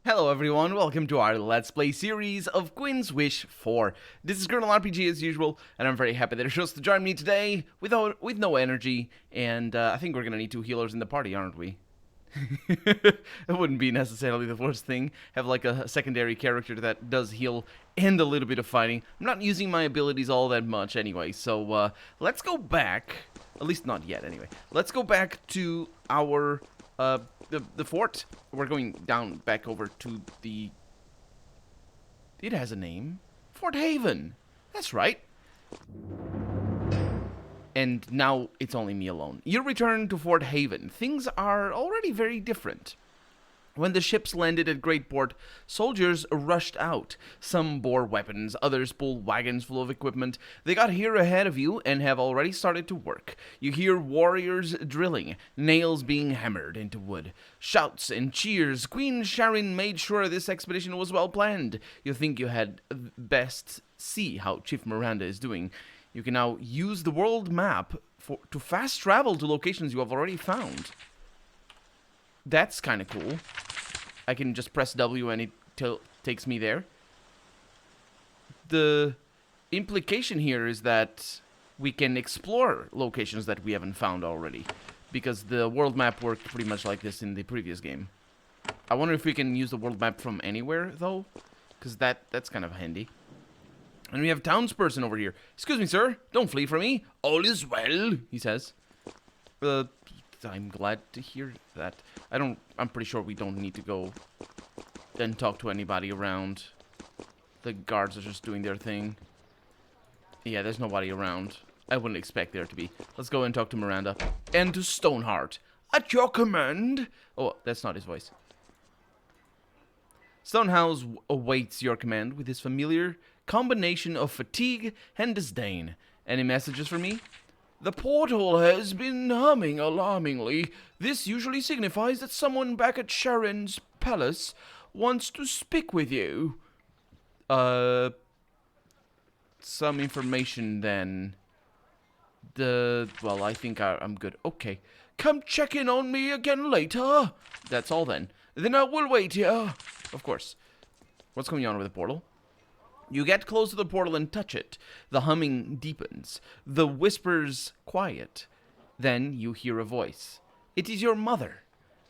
Hello everyone, welcome to our Let's Play series of Quinn's Wish 4. This is Colonel RPG as usual, and I'm very happy that you're chose to join me today with no energy, and I think we're gonna need 2 healers in the party, aren't we? It wouldn't be necessarily the worst thing, have like a secondary character that does heal and a little bit of fighting. I'm not using my abilities all that much anyway, so let's go back, at least not yet anyway. Let's go back to our the fort. We're going down back over to the... It has a name. Fort Haven. That's right. And now it's only me alone. You return to Fort Haven. Things are already very different. When the ships landed at Greatport, soldiers rushed out. Some bore weapons, others pulled wagons full of equipment. They got here ahead of you and have already started to work. You hear warriors drilling, nails being hammered into wood. Shouts and cheers. Queen Sharon made sure this expedition was well planned. You think you had best see how Chief Miranda is doing. You can now use the world map to fast travel to locations you have already found. That's kind of cool. I can just press W and it takes me there. The implication here is that we can explore locations that we haven't found already, because the world map worked pretty much like this in the previous game. I wonder if we can use the world map from anywhere, though, because that's kind of handy. And we have townsperson over here. Excuse me, sir. Don't flee from me. All is well, he says. I'm glad to hear that. I'm pretty sure we don't need to go and talk to anybody around. The guards are just doing their thing. Yeah, there's nobody around. I wouldn't expect there to be. Let's go and talk to Miranda. And to Stoneheart. At your command. Oh, that's not his voice. Stonehouse awaits your command with his familiar combination of fatigue and disdain. Any messages for me? The portal has been humming alarmingly. This usually signifies that someone back at Sharon's palace wants to speak with you. Some information then. Well, I think I'm good. Okay. Come check in on me again later. That's all then. Then I will wait here. Of course. What's going on with the portal? You get close to the portal and touch it. The humming deepens. The whispers quiet. Then you hear a voice. It is your mother.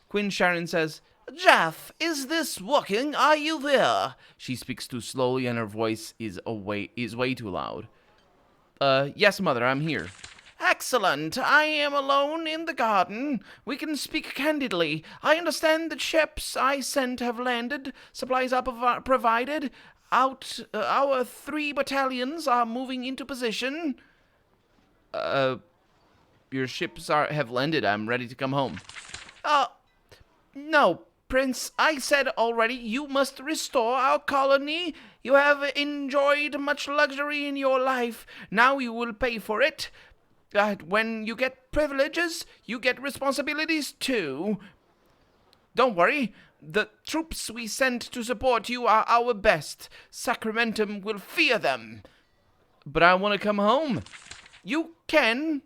Queen Sharon says, Jeff, is this working? Are you there? She speaks too slowly and her voice is way too loud. Yes, mother, I'm here. Excellent. I am alone in the garden. We can speak candidly. I understand the ships I sent have landed. Supplies are provided. Our 3 battalions are moving into position. Your ships have landed. I'm ready to come home. No, Prince. I said already, you must restore our colony. You have enjoyed much luxury in your life. Now you will pay for it. When you get privileges, you get responsibilities too. Don't worry. The troops we sent to support you are our best. Sacramentum will fear them. But I want to come home. You can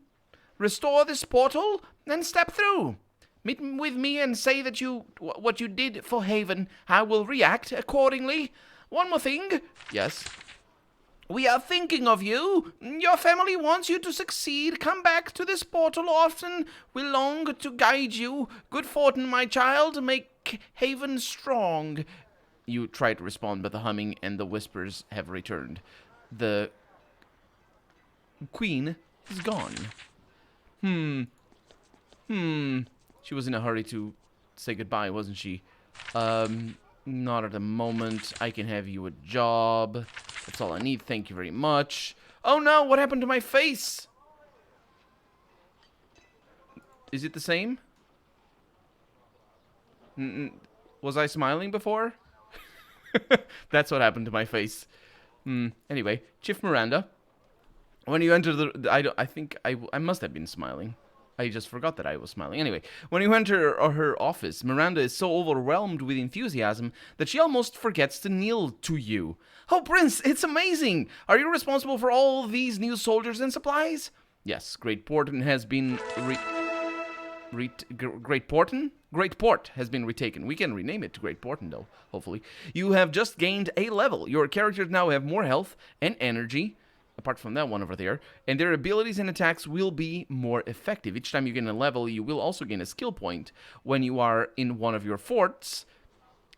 restore this portal and step through. Meet with me and say that what you did for Haven. I will react accordingly. One more thing. Yes. We are thinking of you. Your family wants you to succeed. Come back to this portal often. We long to guide you. Good fortune, my child. Make Haven strong. You try to respond, but the humming and the whispers have returned. The queen is gone. She was in a hurry to say goodbye, wasn't she? Not at the moment. I can have you a job. That's all I need. Thank you very much. Oh no, what happened to my face? Is it the same? Was I smiling before? That's what happened to my face. Anyway, Chief Miranda. When you enter the... I think I must have been smiling. I just forgot that I was smiling. Anyway, when you enter her office, Miranda is so overwhelmed with enthusiasm that she almost forgets to kneel to you. Oh, Prince, it's amazing! Are you responsible for all these new soldiers and supplies? Yes, Great Porton has been Great Porton? Great Port has been retaken. We can rename it to Great Porton, though, hopefully. You have just gained a level. Your characters now have more health and energy, apart from that one over there, and their abilities and attacks will be more effective. Each time you gain a level, you will also gain a skill point. When you are in one of your forts,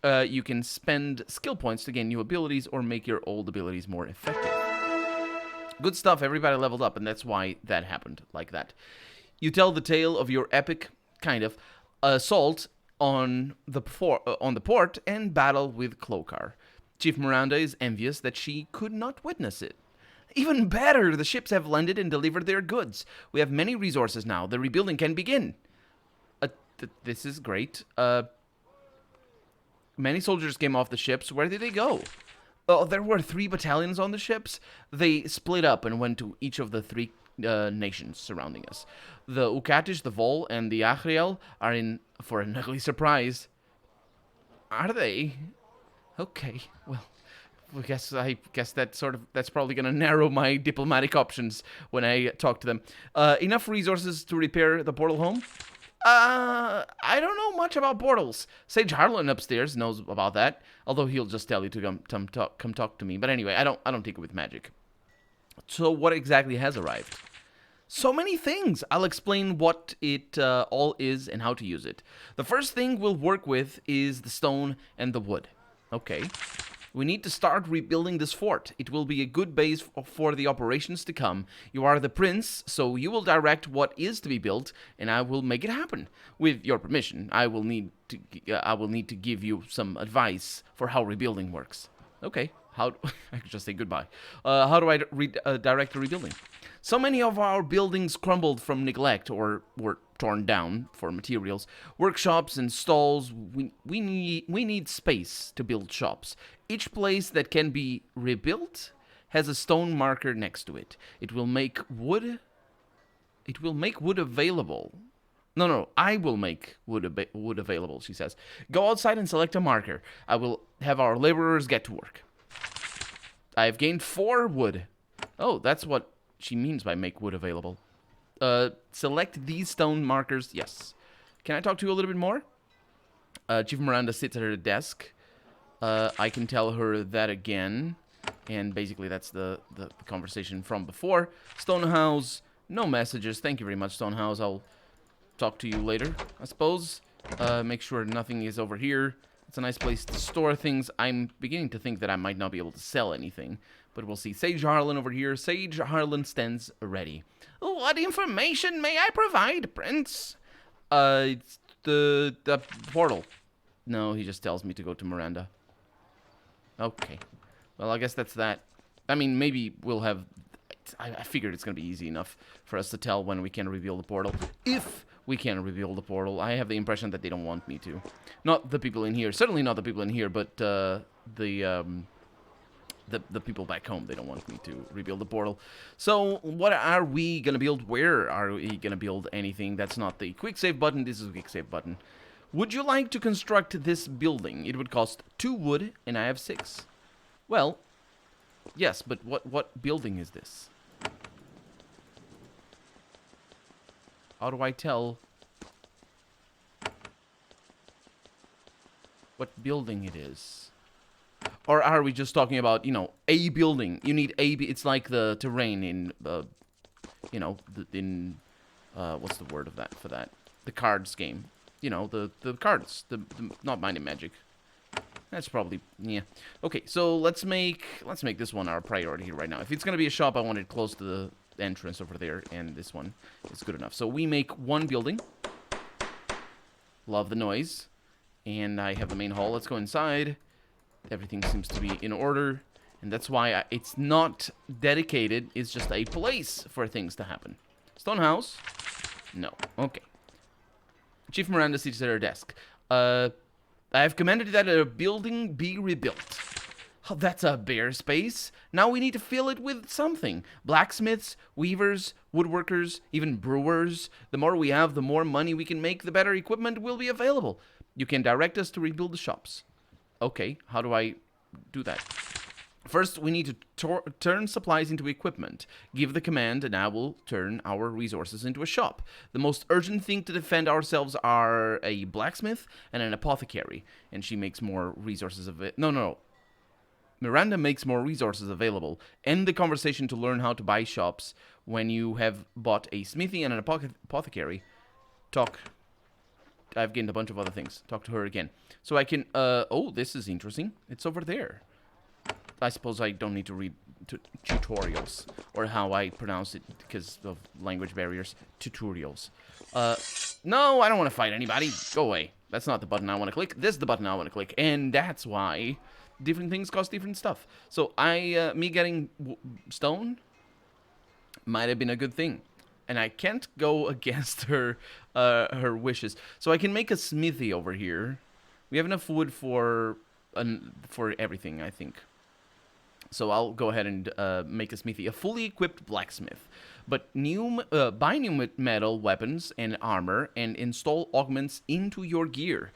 you can spend skill points to gain new abilities or make your old abilities more effective. Good stuff. Everybody leveled up, and that's why that happened like that. You tell the tale of your epic, kind of, assault on the port and battle with Cloakar. Chief Miranda is envious that she could not witness it. Even better, the ships have landed and delivered their goods. We have many resources now. The rebuilding can begin. This is great. Many soldiers came off the ships. Where did they go? Oh, there were 3 battalions on the ships. They split up and went to each of the 3 nations surrounding us. The Ukatish, the Vol, and the Achriel are in for an ugly surprise. Are they? Okay, well, I guess that's probably gonna narrow my diplomatic options when I talk to them. Enough resources to repair the portal home? I don't know much about portals. Sage Harlan upstairs knows about that, although he'll just tell you to come talk to me. But anyway, I don't take it with magic. So what exactly has arrived? So many things. I'll explain what it all is and how to use it. The first thing we'll work with is the stone and the wood. Okay. We need to start rebuilding this fort. It will be a good base for the operations to come. You are the prince, so you will direct what is to be built, and I will make it happen. With your permission, I will need to give you some advice for how rebuilding works. Okay. I could just say goodbye. How do I direct the rebuilding? So many of our buildings crumbled from neglect or were torn down for materials. Workshops and stalls. We need space to build shops. Each place that can be rebuilt has a stone marker next to it. It will make wood available. No, I will make wood available, she says. Go outside and select a marker. I will have our laborers get to work. I've gained 4 wood. Oh, that's what she means by make wood available. Select these stone markers. Yes. Can I talk to you a little bit more? Chief Miranda sits at her desk. I can tell her that again. And basically that's the conversation from before. Stonehouse, no messages. Thank you very much, Stonehouse. I'll talk to you later, I suppose. Make sure nothing is over here. It's a nice place to store things. I'm beginning to think that I might not be able to sell anything, but we'll see. Sage Harlan over here. Sage Harlan stands ready. What information may I provide, Prince? It's the portal. No, he just tells me to go to Miranda. Okay. Well, I guess that's that. I mean, maybe we'll have... I figured it's going to be easy enough for us to tell when we can reveal the portal. If we can reveal the portal. I have the impression that they don't want me to. Not the people in here. Certainly not the people in here, but the people back home. They don't want me to rebuild the portal. So what are we going to build? Where are we going to build anything? That's not the quick save button. This is the quick save button. Would you like to construct this building? It would cost 2 wood, and I have 6. Well, yes, but what building is this? How do I tell what building it is? Or are we just talking about, you know, a building? You need a... It's like the terrain in, you know, what's the word of that for that? The cards game. You know, the cards. Not Mind and Magic. That's probably... Yeah. Okay, so let's make this one our priority right now. If it's going to be a shop, I want it close to the entrance over there, and this one is good enough. So we make 1 building. Love the noise. And I have the main hall. Let's go inside. Everything seems to be in order, and that's why it's not dedicated. It's just a place for things to happen. Stonehouse? No. Okay. Chief Miranda sits at her desk. I have commanded that a building be rebuilt. Oh, that's a bare space. Now we need to fill it with something. Blacksmiths, weavers, woodworkers, even brewers. The more we have, the more money we can make, the better equipment will be available. You can direct us to rebuild the shops. Okay, how do I do that? First, we need to turn supplies into equipment. Give the command, and I will turn our resources into a shop. The most urgent thing to defend ourselves are a blacksmith and an apothecary. And she makes more resources of it. No. Miranda makes more resources available. End the conversation to learn how to buy shops. When you have bought a smithy and an apothecary, talk. I've gained a bunch of other things. Talk to her again. So I can, oh, this is interesting. It's over there. I suppose I don't need to read tutorials, or how I pronounce it because of language barriers. Tutorials. No, I don't want to fight anybody. Go away. That's not the button I want to click. This is the button I want to click, and that's why different things cost different stuff. So me getting stone might have been a good thing, and I can't go against her wishes. So I can make a smithy over here. We have enough wood for everything, I think. So I'll go ahead and make a smithy, a fully equipped blacksmith. But buy new metal weapons and armor and install augments into your gear.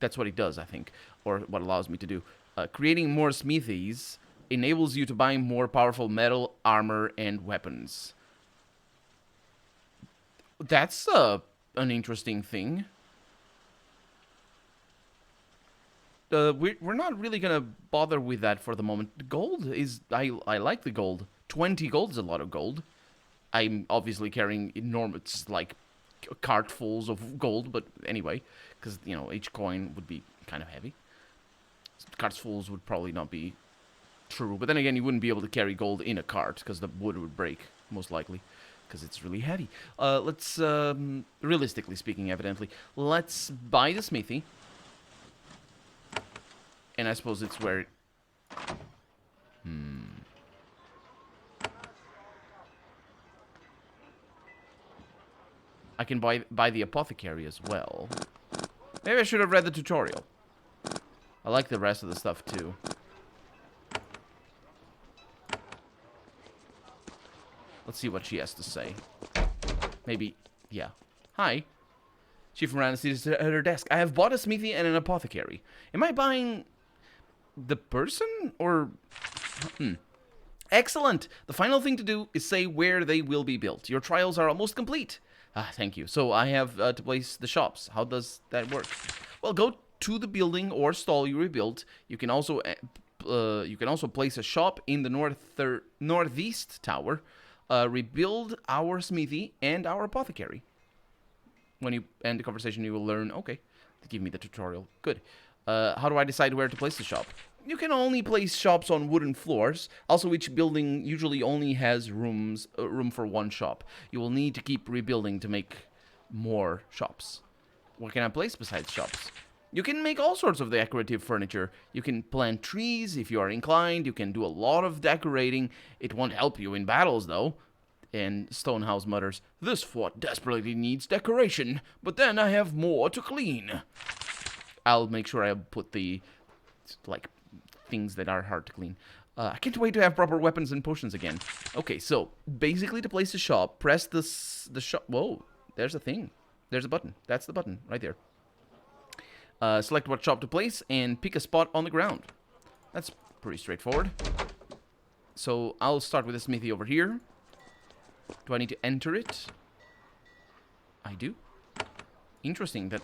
That's what it does, I think, or what allows me to do. Creating more smithies enables you to buy more powerful metal, armor, and weapons. That's an interesting thing. We're not really gonna bother with that for the moment. Gold is... I like the gold. 20 gold is a lot of gold. I'm obviously carrying enormous, like, cartfuls of gold, but anyway, because, you know, each coin would be kind of heavy. Cartfuls would probably not be true, but then again, you wouldn't be able to carry gold in a cart, because the wood would break, most likely, because it's really heavy. Let's, realistically speaking, evidently, let's buy the smithy. And I suppose it's where... I can buy the apothecary as well. Maybe I should have read the tutorial. I like the rest of the stuff too. Let's see what she has to say. Maybe... yeah. Hi. Chief Miranda sits at her desk. I have bought a smithy and an apothecary. Am I buying... the person, or... Excellent! The final thing to do is say where they will be built. Your trials are almost complete. Ah, thank you. So I have to place the shops. How does that work? Well, go to the building or stall you rebuilt. You can also place a shop in the northeast tower. Rebuild our smithy and our apothecary. When you end the conversation, you will learn... okay, give me the tutorial. Good. How do I decide where to place the shop? You can only place shops on wooden floors. Also, each building usually only has room for one shop. You will need to keep rebuilding to make more shops. What can I place besides shops? You can make all sorts of decorative furniture. You can plant trees if you are inclined. You can do a lot of decorating. It won't help you in battles, though. And Stonehouse mutters, "This fort desperately needs decoration, but then I have more to clean." I'll make sure I put the, like, things that are hard to clean. I can't wait to have proper weapons and potions again. Okay, so, basically to place the shop, press the shop... whoa, there's a thing. There's a button. That's the button, right there. Select what shop to place, and pick a spot on the ground. That's pretty straightforward. So, I'll start with a smithy over here. Do I need to enter it? I do. Interesting that...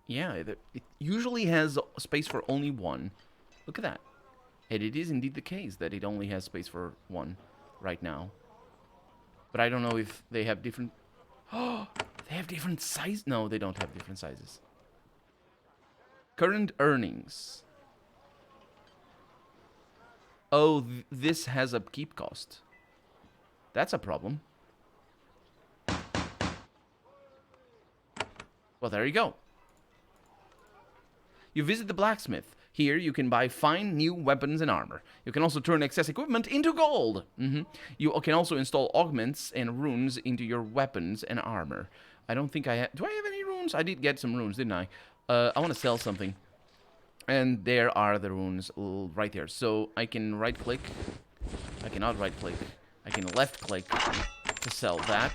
yeah, it usually has space for only one. Look at that. And it is indeed the case that it only has space for one right now. But I don't know if they have different... oh, they have different sizes? No, they don't have different sizes. Current earnings. Oh, this has a keep cost. That's a problem. Well, there you go. You visit the blacksmith. Here, you can buy fine new weapons and armor. You can also turn excess equipment into gold. You can also install augments and runes into your weapons and armor. I don't think I have... do I have any runes? I did get some runes, didn't I? I want to sell something. And there are the runes right there. So I can right-click. I cannot right-click. I can left-click to sell that.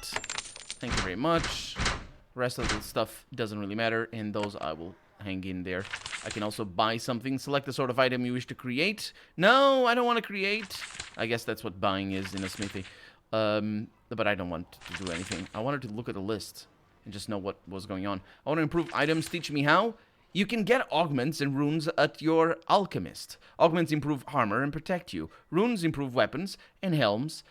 Thank you very much. The rest of the stuff doesn't really matter, and those I will hang in there. I can also buy something. Select the sort of item you wish to create. No, I don't want to create. I guess that's what buying is in a smithy. But I don't want to do anything. I wanted to look at the list and just know what was going on. I want to improve items. Teach me how. You can get augments and runes at your alchemist. Augments improve armor and protect you. Runes improve weapons and helmets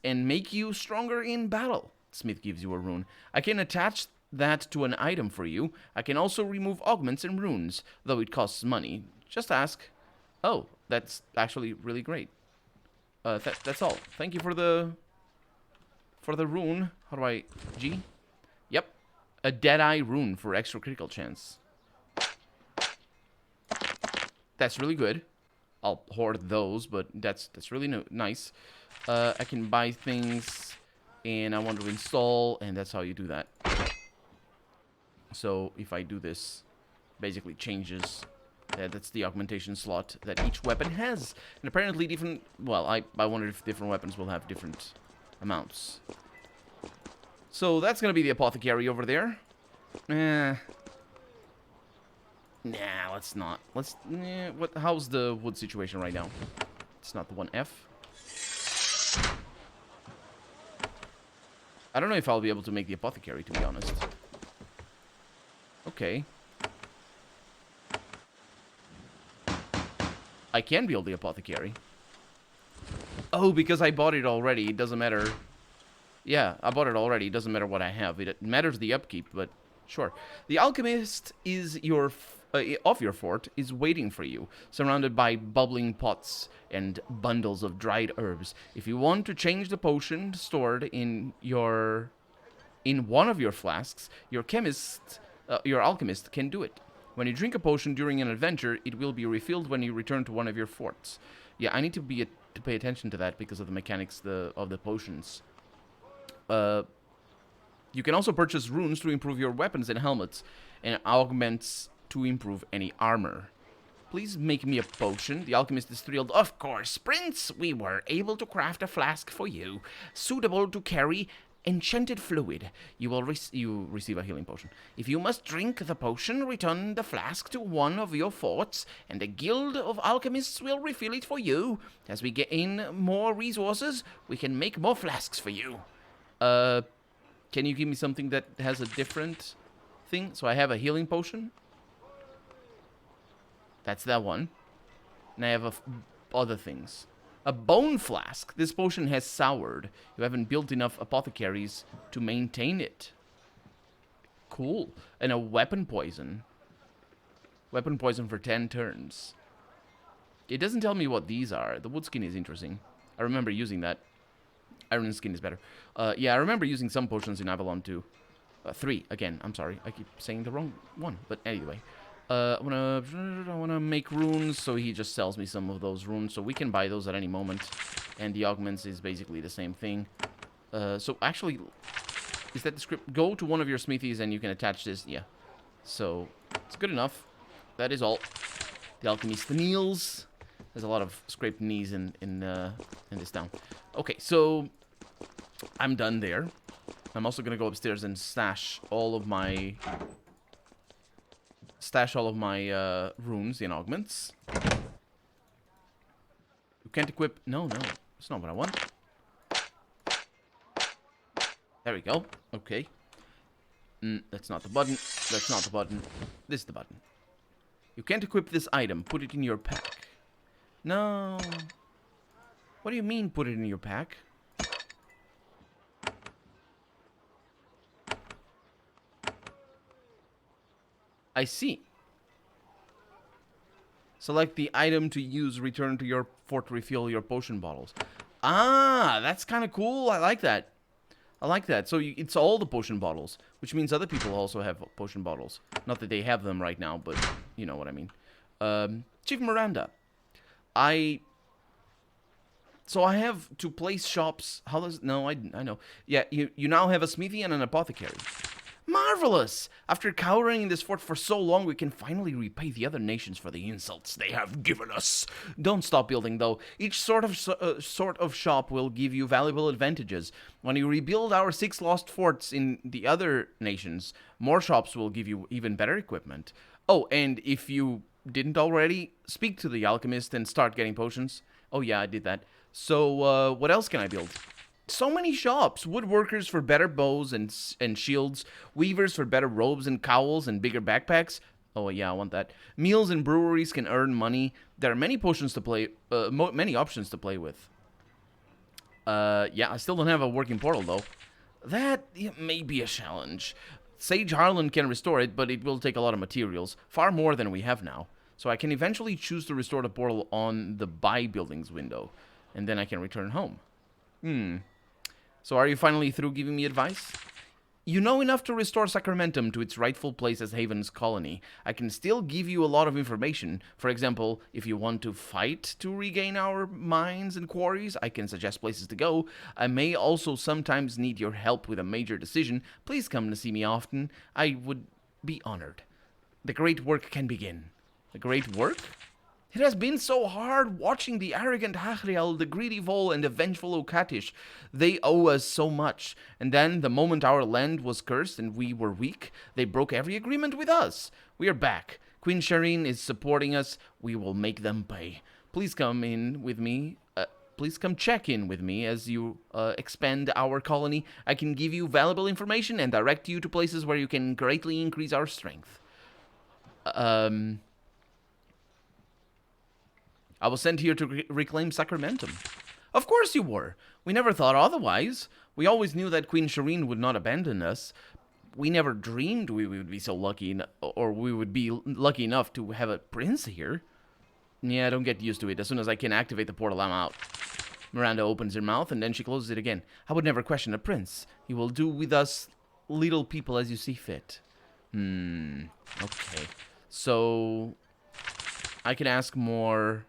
and make you stronger in battle. Smith gives you a rune. I can attach that to an item for you. I can also remove augments and runes, though it costs money. Just ask. Oh, that's actually really great. That's all. Thank you for the rune. How do I... G? Yep. A Deadeye rune for extra critical chance. That's really good. I'll hoard those, but that's really nice. I can buy things, and I want to install, and that's how you do that. So if I do this, basically changes... that's the augmentation slot that each weapon has. And apparently different... Well, I wondered if different weapons will have different amounts. So that's going to be the Apothecary over there. Nah, let's not. Let's... how's the wood situation right now? It's not the 1F. I don't know if I'll be able to make the Apothecary, to be honest. Okay. I can build the Apothecary. Oh, because I bought it already. It doesn't matter. Yeah, I bought it already. It doesn't matter what I have. It matters the upkeep, but sure. The alchemist is of your fort is waiting for you, surrounded by bubbling pots and bundles of dried herbs. If you want to change the potion stored in one of your flasks, your alchemist can do it. When you drink a potion during an adventure, it will be refilled when you return to one of your forts. Yeah, I need to pay attention to that because of the mechanics of the potions. You can also purchase runes to improve your weapons and helmets, and augments to improve any armor. Please make me a potion. The alchemist is thrilled. Of course, Prince, we were able to craft a flask for you, suitable to carry enchanted fluid. You will receive a healing potion. If you must drink the potion, return the flask to one of your forts, and the Guild of Alchemists will refill it for you. As we gain more resources, we can make more flasks for you. Can you give me something that has a different thing? So I have a healing potion. That's that one. And I have other things. A bone flask. This potion has soured. You haven't built enough apothecaries to maintain it. Cool. And a weapon poison. Weapon poison for 10 turns. It doesn't tell me what these are. The wood skin is interesting. I remember using that. Iron skin is better. Yeah, I remember using some potions in Avalon too. 3, again. I'm sorry. I keep saying the wrong one. But anyway. I wanna make runes, so he just sells me some of those runes, so we can buy those at any moment. And the augments is basically the same thing. So actually, is that the script? Go to one of your smithies and you can attach this. Yeah. So it's good enough. That is all. The alchemist kneels. There's a lot of scraped knees in this town. Okay, so I'm done there. I'm also gonna go upstairs and stash all of my runes in augments. You can't equip... No, that's not what I want. There we go. Okay. That's not the button. That's not the button. This is the button. You can't equip this item. Put it in your pack. No. What do you mean, put it in your pack? I see. Select the item to use. Return to your fort to refill your potion bottles. Ah, that's kind of cool. I like that. I like that. So it's all the potion bottles, which means other people also have potion bottles. Not that they have them right now, but you know what I mean. Chief Miranda. So I have to place shops. How does... No, I know. Yeah, you now have a smithy and an apothecary. Marvelous! After cowering in this fort for so long, we can finally repay the other nations for the insults they have given us. Don't stop building, though. Each sort of shop will give you valuable advantages. When you rebuild our 6 lost forts in the other nations, more shops will give you even better equipment. Oh, and if you didn't already, speak to the alchemist and start getting potions. Oh yeah, I did that. So, what else can I build? So many shops. Woodworkers for better bows and shields. Weavers for better robes and cowls and bigger backpacks. Oh yeah, I want that. Meals and breweries can earn money. There are many potions to play, many options to play with. Yeah, I still don't have a working portal though. That may be a challenge. Sage Harlan can restore it, but it will take a lot of materials, far more than we have now. So I can eventually choose to restore the portal on the buy buildings window, and then I can return home. So are you finally through giving me advice? You know enough to restore Sacramentum to its rightful place as Haven's colony. I can still give you a lot of information. For example, if you want to fight to regain our mines and quarries, I can suggest places to go. I may also sometimes need your help with a major decision. Please come to see me often. I would be honored. The great work can begin. The great work? It has been so hard watching the arrogant Hachriel, the greedy Vol, and the vengeful Okatish. They owe us so much. And then, the moment our land was cursed and we were weak, they broke every agreement with us. We are back. Queen Shireen is supporting us. We will make them pay. Please come in with me. Please come check in with me as you expand our colony. I can give you valuable information and direct you to places where you can greatly increase our strength. I was sent here to reclaim Sacramentum. Of course you were. We never thought otherwise. We always knew that Queen Shireen would not abandon us. We never dreamed we would be so lucky, or we would be lucky enough to have a prince here. Yeah, don't get used to it. As soon as I can activate the portal, I'm out. Miranda opens her mouth, and then she closes it again. I would never question a prince. You will do with us little people as you see fit. Okay. So, I can ask more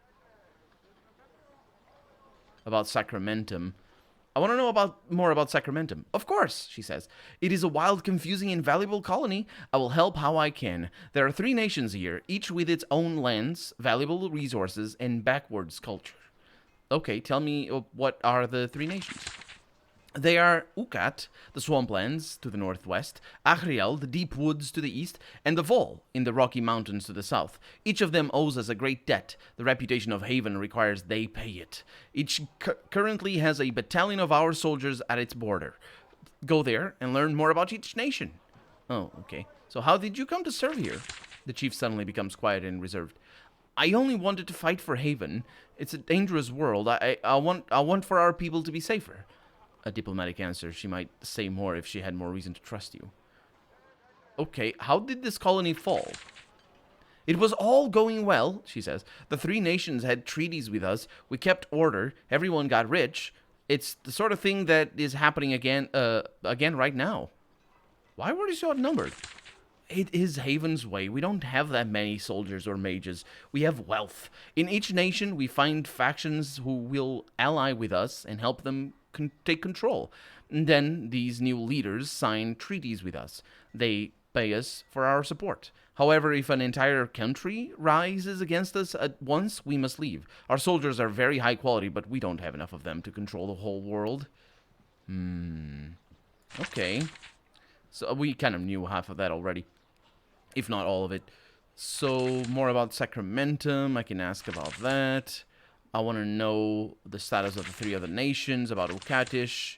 about Sacramentum. I want to know more about Sacramentum. Of course, she says. It is a wild, confusing, and valuable colony. I will help how I can. There are 3 nations here, each with its own lands, valuable resources, and backwards culture. Okay, tell me what are the 3 nations? They are Ukat, the swamplands to the northwest, Achriel, the deep woods to the east, and the Vol, in the Rocky Mountains to the south. Each of them owes us a great debt. The reputation of Haven requires they pay it. Each currently has a battalion of our soldiers at its border. Go there and learn more about each nation. Oh, okay. So how did you come to serve here? The chief suddenly becomes quiet and reserved. I only wanted to fight for Haven. It's a dangerous world. I want for our people to be safer. A diplomatic answer. She might say more if she had more reason to trust you. Okay, how did this colony fall? It was all going well, she says. The 3 nations had treaties with us. We kept order. Everyone got rich. It's the sort of thing that is happening again right now. Why were they so outnumbered? It is Haven's way. We don't have that many soldiers or mages. We have wealth. In each nation, we find factions who will ally with us and help them take control. And then these new leaders sign treaties with us. They pay us for our support. However, if an entire country rises against us at once, we must leave. Our soldiers are very high quality, but we don't have enough of them to control the whole world. Okay. So we kind of knew half of that already, if not all of it. So more about Sacramentum. I can ask about that. I want to know the status of the 3 other nations, about Ukatish.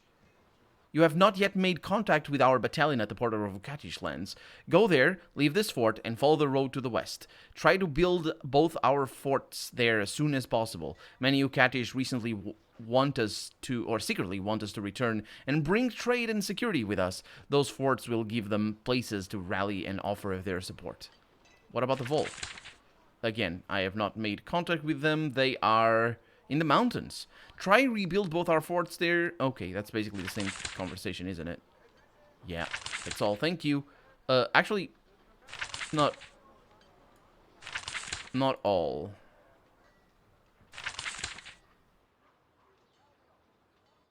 You have not yet made contact with our battalion at the border of Ukatish lands. Go there, leave this fort, and follow the road to the west. Try to build both our forts there as soon as possible. Many Ukatish recently want us to, or secretly want us to return and bring trade and security with us. Those forts will give them places to rally and offer their support. What about the Vol? Again, I have not made contact with them. They are in the mountains. Try rebuild both our forts there. Okay, that's basically the same conversation, isn't it? Yeah, that's all. Thank you. Actually, not all.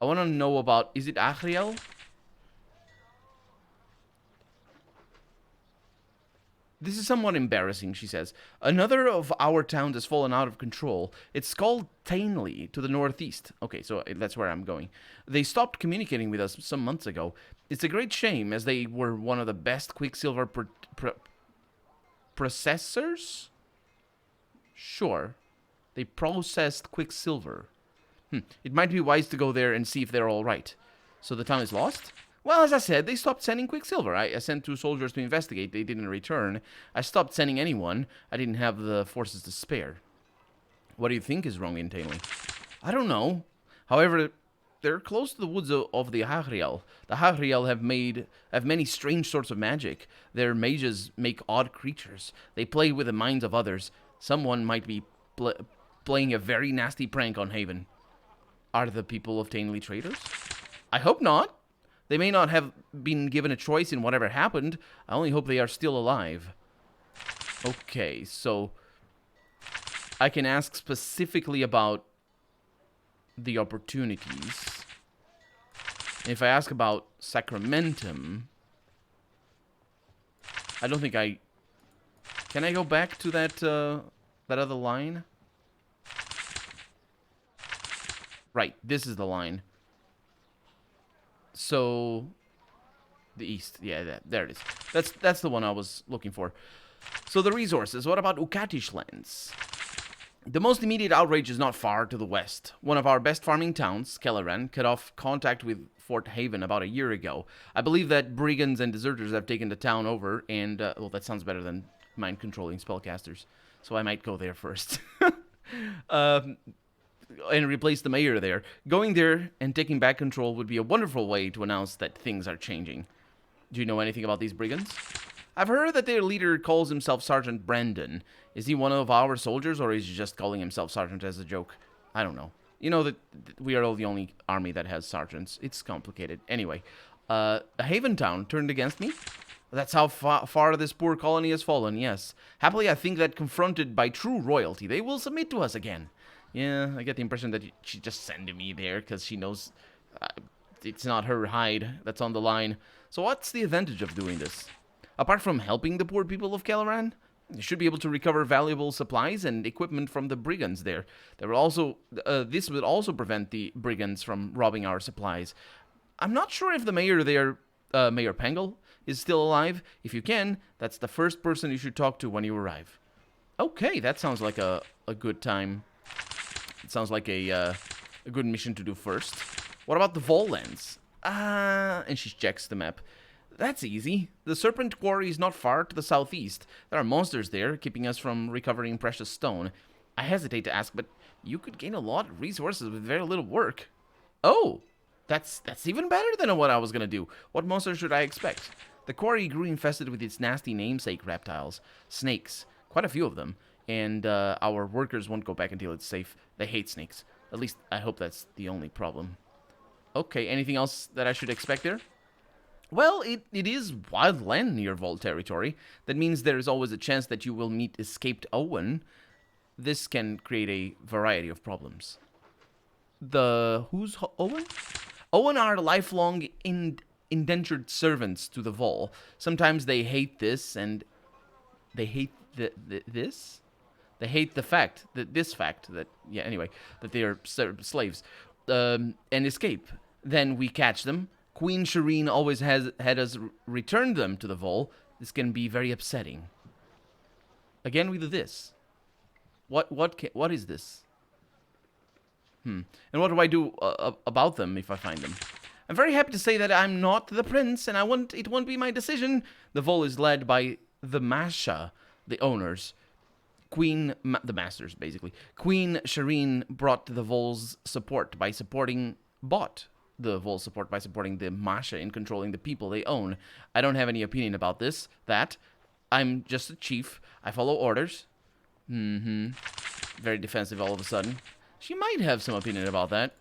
I want to know about, is it Achriel? This is somewhat embarrassing, she says. Another of our towns has fallen out of control. It's called Tainley, to the northeast. Okay, so that's where I'm going. They stopped communicating with us some months ago. It's a great shame, as they were one of the best Quicksilver processors? Sure. They processed Quicksilver. It might be wise to go there and see if they're all right. So the town is lost? Well, as I said, they stopped sending Quicksilver. I sent 2 soldiers to investigate. They didn't return. I stopped sending anyone. I didn't have the forces to spare. What do you think is wrong in Tainley? I don't know. However, they're close to the woods of the Hagriel. The Hagriel have many strange sorts of magic. Their mages make odd creatures. They play with the minds of others. Someone might be playing a very nasty prank on Haven. Are the people of Tainley traitors? I hope not. They may not have been given a choice in whatever happened. I only hope they are still alive. Okay, so I can ask specifically about the opportunities. And if I ask about Sacramentum, I don't think I... Can I go back to that other line? Right, this is the line. So, the east. Yeah, there it is. That's the one I was looking for. So the resources. What about Ukatish lands? The most immediate outrage is not far to the west. One of our best farming towns, Kelleran, cut off contact with Fort Haven about a year ago. I believe that brigands and deserters have taken the town over, and, well, that sounds better than mind-controlling spellcasters. So I might go there first. And replace the mayor there. Going there and taking back control would be a wonderful way to announce that things are changing. Do you know anything about these brigands? I've heard that their leader calls himself Sergeant Brandon. Is he one of our soldiers, or is he just calling himself Sergeant as a joke? I don't know. You know that we are the only army that has sergeants. It's complicated. Anyway, a Haven town turned against me? That's how far this poor colony has fallen, yes. Happily, I think that confronted by true royalty, they will submit to us again. Yeah, I get the impression that she just sent me there because she knows it's not her hide that's on the line. So what's the advantage of doing this? Apart from helping the poor people of Kelleran, you should be able to recover valuable supplies and equipment from the brigands there. This would also prevent the brigands from robbing our supplies. I'm not sure if the mayor there, Mayor Pengel, is still alive. If you can, that's the first person you should talk to when you arrive. Okay, that sounds like a good time. It sounds like a good mission to do first. What about the Vollands? And she checks the map. That's easy. The Serpent Quarry is not far to the southeast. There are monsters there, keeping us from recovering precious stone. I hesitate to ask, but you could gain a lot of resources with very little work. Oh, that's even better than what I was gonna do. What monsters should I expect? The quarry grew infested with its nasty namesake reptiles. Snakes. Quite a few of them. And our workers won't go back until it's safe. They hate snakes. At least, I hope that's the only problem. Okay, anything else that I should expect there? Well, it is wild land near Vol territory. That means there is always a chance that you will meet escaped Owen. This can create a variety of problems. Who's Owen? Owen are lifelong indentured servants to the Vol. Sometimes they hate this, and they hate this? They hate the fact that that they are slaves, and escape. Then we catch them. Queen Shireen always had us return them to the Vol. This can be very upsetting. Again with this. What is this? And what do I do about them if I find them? I'm very happy to say that I'm not the prince, and it won't be my decision. The Vol is led by the Masha, the owners. The masters, basically. Queen Shireen brought the Vol's support by supporting the Masha in controlling the people they own. I don't have any opinion about that. I'm just a chief. I follow orders. Very defensive all of a sudden. She might have some opinion about that.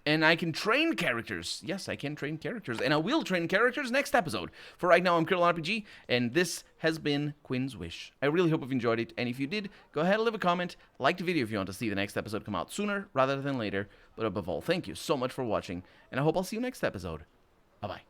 And I can train characters. Yes, I can train characters. And I will train characters next episode. For right now, I'm Colonel RPG, and this has been Quinn's Wish. I really hope you've enjoyed it, and if you did, go ahead and leave a comment. Like the video if you want to see the next episode come out sooner rather than later. But above all, thank you so much for watching, and I hope I'll see you next episode. Bye-bye.